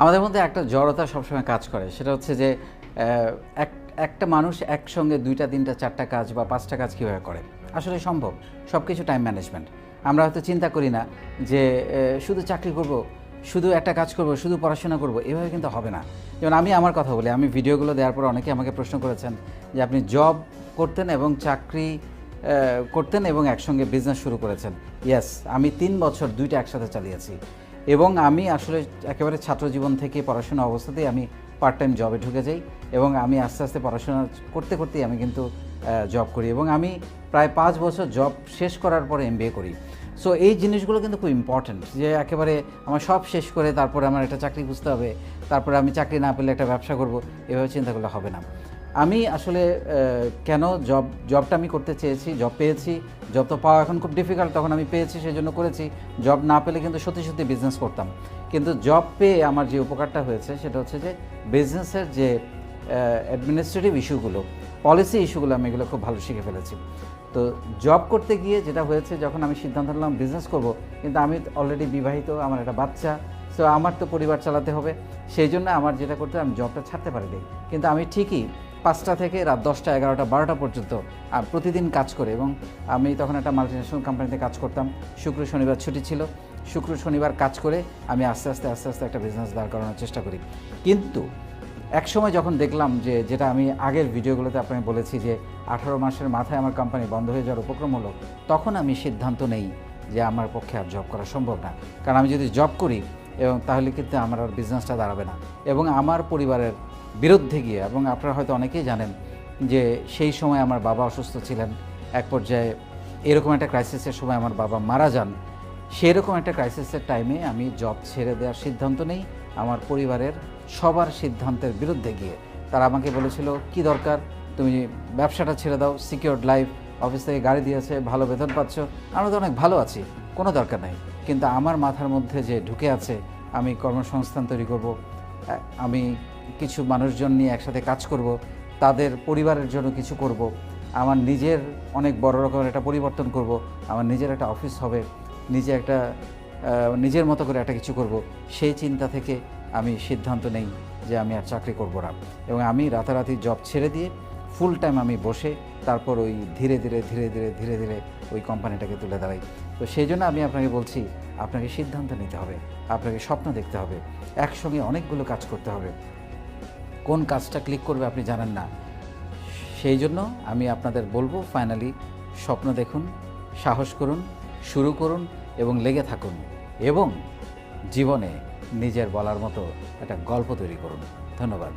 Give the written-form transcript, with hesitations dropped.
আমাদের মধ্যে একটা জড়তা সবসময় কাজ করে, সেটা হচ্ছে যে একটা মানুষ একসঙ্গে 2টা 3টা 4টা কাজ বা 5টা কাজ কীভাবে করে। আসলে সম্ভব, সব কিছু টাইম ম্যানেজমেন্ট। আমরা হয়তো চিন্তা করি না যে শুধু চাকরি করব, শুধু একটা কাজ করব, শুধু পড়াশোনা করব, এভাবে কিন্তু হবে না। যেমন আমি আমার কথা বলি, আমি ভিডিওগুলো দেওয়ার পর অনেকে আমাকে প্রশ্ন করেছেন যে আপনি জব করতেন এবং চাকরি করতেন এবং একসঙ্গে বিজনেস শুরু করেছেন। ইয়েস, আমি 3 বছর 2টা একসাথে চালিয়েছি এবং আমি আসলে একেবারে ছাত্র জীবন থেকে পড়াশোনা অবস্থাতেই আমি পার্ট টাইম জবে ঢুকে যাই এবং আমি আস্তে আস্তে পড়াশোনা করতে করতেই আমি কিন্তু জব করি এবং আমি প্রায় 5 বছর জব শেষ করার পরে MBA করি। সো এই জিনিসগুলো কিন্তু খুব ইম্পর্ট্যান্ট, যে একেবারে আমার সব শেষ করে তারপরে আমার একটা চাকরি খুঁজতে হবে, তারপরে আমি চাকরি না পেলে একটা ব্যবসা করব, এভাবে চিন্তা করলে হবে না। আমি আসলে কেন জবটা আমি করতে চেয়েছি, জব পেয়েছি। জব তো পাওয়া এখন খুব ডিফিকাল্ট, তখন আমি পেয়েছি সেই জন্য করেছি। জব না পেলে কিন্তু সত্যি সত্যি বিজনেস করতাম। কিন্তু জব পেয়ে আমার যে উপকারটা হয়েছে সেটা হচ্ছে যে বিজনেসের যে অ্যাডমিনিস্ট্রেটিভ ইস্যুগুলো, পলিসি ইস্যুগুলো, আমি এগুলো খুব ভালো শিখে ফেলেছি। তো জব করতে গিয়ে যেটা হয়েছে, যখন আমি সিদ্ধান্ত নিলাম বিজনেস করব, কিন্তু আমি অলরেডি বিবাহিত, আমার একটা বাচ্চা, সো আমার তো পরিবার চালাতে হবে। সেই জন্য আমার যেটা করতে, আমি জবটা ছাড়তে পারিনি, কিন্তু আমি ঠিকই 5টা থেকে রাত 10টা 11টা 12টা পর্যন্ত প্রতিদিন কাজ করে, এবং আমি তখন একটা মাল্টিন্যাশনাল কোম্পানিতে কাজ করতাম। শুক্র শনিবার ছুটি ছিল, শুক্র শনিবার কাজ করে আমি আস্তে আস্তে একটা বিজনেস দাঁড় করানোর চেষ্টা করি। কিন্তু একসময় যখন দেখলাম যে, যেটা আমি আগের ভিডিওগুলোতে আপনাকে বলেছি যে 18 মাসের মাথায় আমার কোম্পানি বন্ধ হয়ে যাওয়ার উপক্রম হলো, তখন আমি সিদ্ধান্ত নেই যে আমার পক্ষে আর জব করা সম্ভব না। কারণ আমি যদি জব করি এবং তাহলে কিন্তু আমার আর বিজনেসটা দাঁড়াবে না, এবং আমার পরিবারের বিরুদ্ধে গিয়ে। এবং আপনারা হয়তো অনেকেই জানেন যে সেই সময় আমার বাবা অসুস্থ ছিলেন। এক পর্যায়ে এরকম একটা ক্রাইসিসের সময় আমার বাবা মারা যান। সেরকম একটা ক্রাইসিসের টাইমে আমি জব ছেড়ে দেওয়ার সিদ্ধান্ত নেই, আমার পরিবারের সবার সিদ্ধান্তের বিরুদ্ধে গিয়ে। তারা আমাকে বলেছিল, কি দরকার, তুমি ব্যবসাটা ছেড়ে দাও, সিকিউরড লাইফ, অফিস থেকে গাড়ি দিয়েছে, ভালো বেতন পাচ্ছ, আমরা তো অনেক ভালো আছি, কোনো দরকার নাই। কিন্তু আমার মাথার মধ্যে যে ঢুকে আছে, আমি কর্মসংস্থান তৈরি করব, আমি কিছু মানুষজন নিয়ে একসাথে কাজ করব, তাদের পরিবারের জন্য কিছু করব, আমার নিজের অনেক বড় রকমের একটা পরিবর্তন করব, আমার নিজের একটা অফিস হবে, নিজের মতো করে একটা কিছু করব। সেই চিন্তা থেকে আমি সিদ্ধান্ত নেই যে আমি আর চাকরি করব না, এবং আমি রাতারাতি জব ছেড়ে দিয়ে ফুল টাইম আমি বসে তারপর ওই ধীরে ধীরে ওই কোম্পানিটাকে তুলে দাঁড়াই। তো সেই জন্য আমি আপনাকে বলছি, আপনাকে সিদ্ধান্ত নিতে হবে, আপনাকে স্বপ্ন দেখতে হবে, একসঙ্গে অনেকগুলো কাজ করতে হবে। কোন কাজটা ক্লিক করবে আপনি জানেন না। সেই জন্য আমি আপনাদের বলবো, ফাইনালি স্বপ্ন দেখুন, সাহস করুন, শুরু করুন এবং লেগে থাকুন, এবং জীবনে নিজের বলার মতো একটা গল্প তৈরি করুন। ধন্যবাদ।